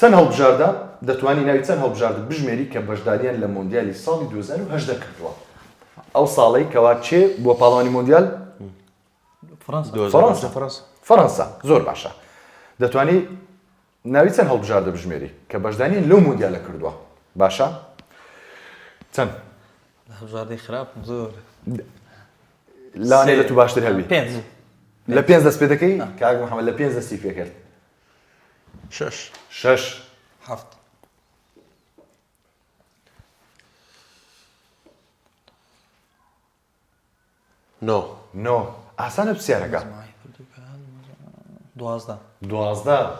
چەند هەڵبژاردە دەتوانی ناوی چەند هەڵبژاردە بژمێری کە بەشداریان لە مۆندیالی ساڵی 2018 کردووە ئەو ساڵەی کەوا چێ بۆ پاڵەوانی مۆندیال فەڕەنسا زۆر باشە دەتوانی ناوی چەند هەڵبژاردە بژمێری کە بەشداریان لەو مۆندیالە کردووە باشە چەند هەڵبژاردەی خراپ زۆر لانێ لە تو باشتر هەبی لە 5 دەست پێ دەکەی کاک محەممەد لە 5 دەستی پێ کرد 6 7 9 ئاسانە پرسیارەکە 12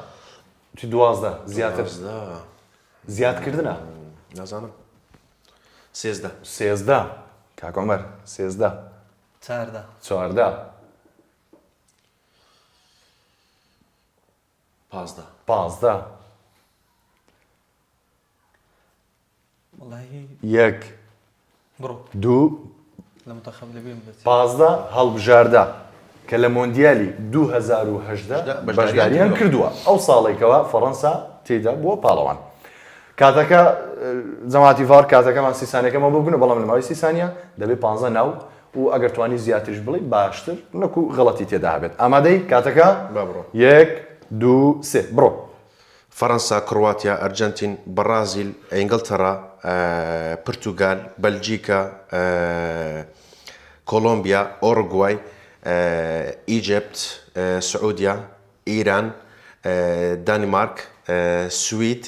چی 12 زیاتر زیادکردنە نازانم 13 کاک عومەر 13 14 15 والله 1 برو 2 لمنتخب ليبيا 15 هەڵبژاردە کە لە مۆندیالی 2018 بەشداریان کردووە ئەو ساڵێکەوە فەڕەنسا تێدا بووە پاڵەوان کاتەکە جەماعەتی ڤار کاتەکەمان 30 سانیەکەمە بۆ بگونە بەڵام لە ماوەی 30 سانیە دەبێت 15 ناو و ئەگەر توانی زیاتریش بڵی باشتر نەکو غەڵەتی تێدا هەبێت ئامادەی کاتەکە 1 2 3 بڕۆ فرنسا كرواتيا أرجنتين برازيل إنجلترا برتغال بلجيكا كولومبيا أوروغواي إيجيبت سعوديا إيران دنمارك سويد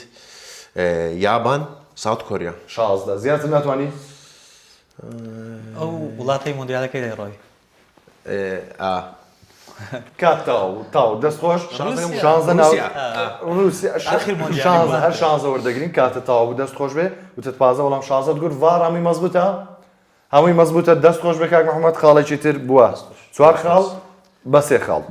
يابان ساوث كوريا 16 زیاتر ناتوانی ئەو وڵاتی مۆندیالەکەی لێ ڕۆی کات تاو دەستخۆش شانزە ناو هەر شانزە وەردەگرین کاتە تاو بوو دەست خۆش بێ وتت پازە وەڵام شانزەت گوت ڤار هەمووی مەزبوطە هەمووی مەزبوطە دەست خۆش بێ کاک محەممەد خاڵێکی تر بووە 4 خاڵ بە 3 خاڵ